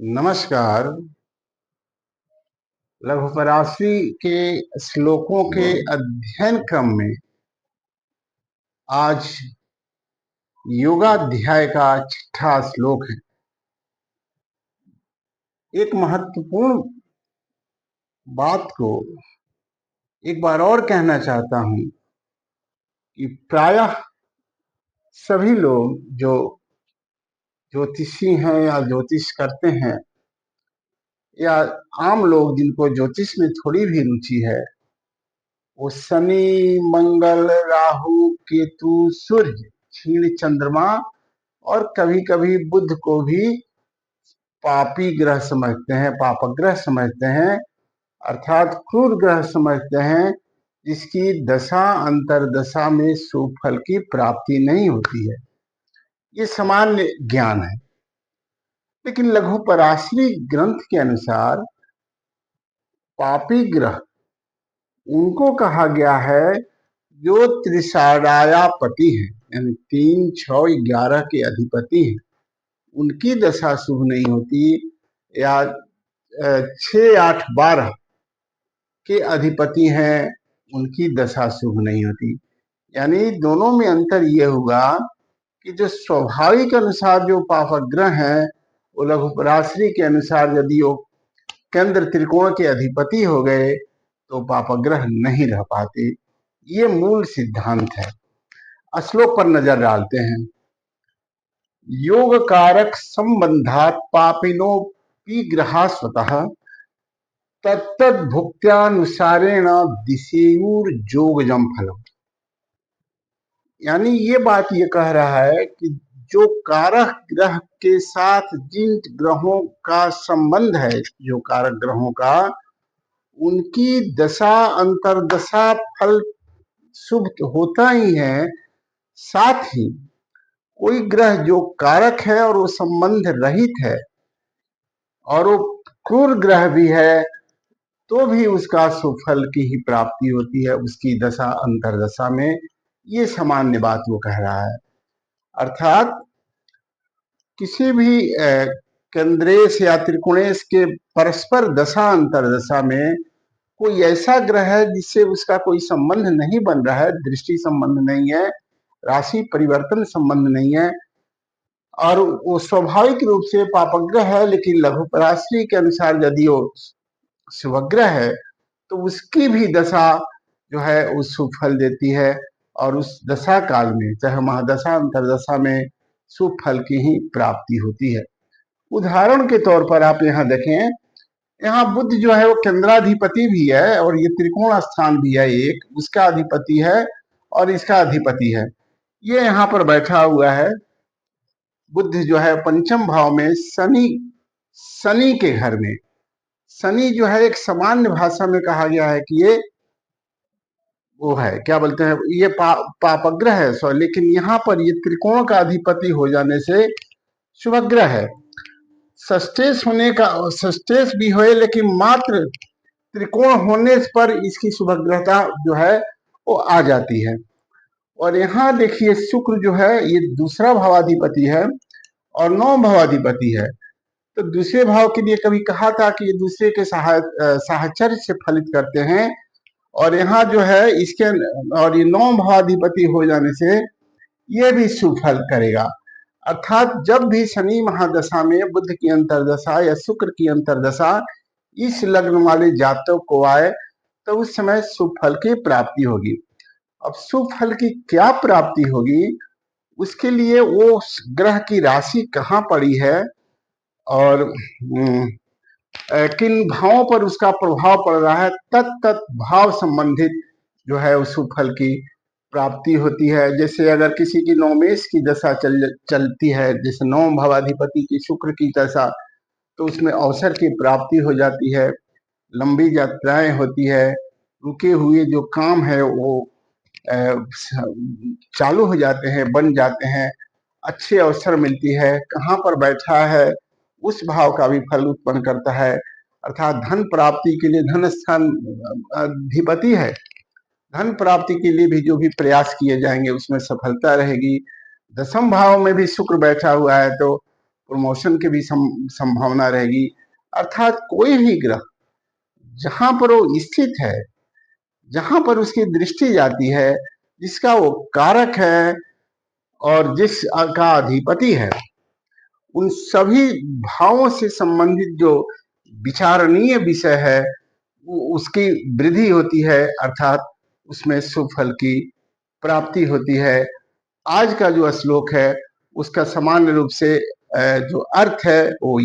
नमस्कार। लघुपराशि के श्लोकों के अध्ययन क्रम में आज योगाध्याय का छठा श्लोक है। एक महत्वपूर्ण बात को एक बार और कहना चाहता हूं कि प्रायः सभी लोग जो ज्योतिषी हैं या ज्योतिष करते हैं या आम लोग जिनको ज्योतिष में थोड़ी भी रुचि है, वो शनि, मंगल, राहु, केतु, सूर्य, क्षीण चंद्रमा और कभी कभी बुध को भी पापी ग्रह समझते हैं, पापग्रह समझते हैं, अर्थात क्रूर ग्रह समझते हैं, जिसकी दशा अंतरदशा में शुभ फल की प्राप्ति नहीं होती है। ये सामान्य ज्ञान है, लेकिन लघुपराशि ग्रंथ के अनुसार पापी ग्रह उनको कहा गया है जो त्रिषाढ़ायापति है, यानी 3, 6, 11 के अधिपति हैं। उनकी दशा शुभ नहीं होती, या 6, 8, 12 के अधिपति हैं, उनकी दशा शुभ नहीं होती। यानी दोनों में अंतर यह हुआ कि जो स्वाभाविक अनुसार जो पापग्रह हैं, वो लघुपराशि के अनुसार यदि वो केंद्र त्रिकोण के अधिपति हो गए तो पापग्रह नहीं रह पाते। ये मूल सिद्धांत है। श्लोक पर नजर डालते हैं। योग कारक संबंधात पापिनो विग्रहा स्वतः तत्तद भुक्त्यानुसारेण दिशेयुर्योगजम फलम। यानी ये बात ये कह रहा है कि जो कारक ग्रह के साथ जिन ग्रहों का संबंध है, जो कारक ग्रहों का, उनकी दशा अंतरदशा फल शुभ होता ही है। साथ ही कोई ग्रह जो कारक है और वो संबंध रहित है और वो क्रूर ग्रह भी है, तो भी उसका सुफल की ही प्राप्ति होती है उसकी दशा अंतरदशा में। ये सामान्य बात वो कह रहा है। अर्थात किसी भी केंद्रेश या त्रिकोणेश के परस्पर दशा अंतरदशा में कोई ऐसा ग्रह है जिससे उसका कोई संबंध नहीं बन रहा है, दृष्टि संबंध नहीं है, राशि परिवर्तन संबंध नहीं है, और वो स्वाभाविक रूप से पापग्रह है, लेकिन लघुपराशि के अनुसार यदि वो शुभग्रह है तो उसकी भी दशा जो है वो शुभ फल देती है, और उस दशा काल में, चाहे महादशा अंतरदशा में, शुभ फल की ही प्राप्ति होती है। उदाहरण के तौर पर आप यहाँ देखें, यहाँ बुध जो है वो केंद्राधिपति भी है और ये त्रिकोण स्थान भी है, एक उसका अधिपति है और इसका अधिपति है। ये यहाँ पर बैठा हुआ है। बुध जो है पंचम भाव में शनि के घर में। शनि जो है एक सामान्य भाषा में कहा गया है कि ये वो है, क्या बोलते हैं, ये पापग्रह है, सो, लेकिन यहाँ पर ये त्रिकोण का अधिपति हो जाने से शुभग्रह है। षष्ठेश होने का, षष्ठेश भी होए, लेकिन मात्र त्रिकोण होने पर इसकी शुभग्रहता जो है वो आ जाती है। और यहाँ देखिए शुक्र जो है ये दूसरा भावाधिपति है और 9 भावाधिपति है। तो दूसरे भाव के लिए कभी कहा था कि ये दूसरे के साहचर्य से फलित करते हैं, और यहाँ जो है इसके और ये 9 भावाधिपति हो जाने से ये भी शुभ फल करेगा। अर्थात जब भी शनि महादशा में बुध की अंतरदशा या शुक्र की अंतरदशा इस लग्न वाले जातक को आए तो उस समय शुभ फल की प्राप्ति होगी। अब शुभ फल की क्या प्राप्ति होगी, उसके लिए वो ग्रह की राशि कहाँ पड़ी है और किन भावों पर उसका प्रभाव पड़ रहा है, तत् भाव संबंधित जो है उस शुभ फल की प्राप्ति होती है। जैसे अगर किसी की नवमेश की दशा चलती है, जैसे 9 भावाधिपति की शुक्र की दशा, तो उसमें अवसर की प्राप्ति हो जाती है, लंबी यात्राएं होती है, रुके हुए जो काम है वो चालू हो जाते हैं, बन जाते हैं, अच्छे अवसर मिलती है। कहाँ पर बैठा है उस भाव का भी फल उत्पन्न करता है। अर्थात धन प्राप्ति के लिए धन स्थान अधिपति है, धन प्राप्ति के लिए भी जो भी प्रयास किए जाएंगे उसमें सफलता रहेगी। 10वें भाव में भी शुक्र बैठा हुआ है तो प्रमोशन की भी संभावना रहेगी। अर्थात कोई भी ग्रह जहां पर वो स्थित है, जहां पर उसकी दृष्टि जाती है, जिसका वो कारक है और जिस का अधिपति है, उन सभी भावों से संबंधित जो विचारणीय विषय है उसकी वृद्धि होती है, अर्थात उसमें शुभ फल की प्राप्ति होती है। आज का जो श्लोक है उसका सामान्य रूप से जो अर्थ है वो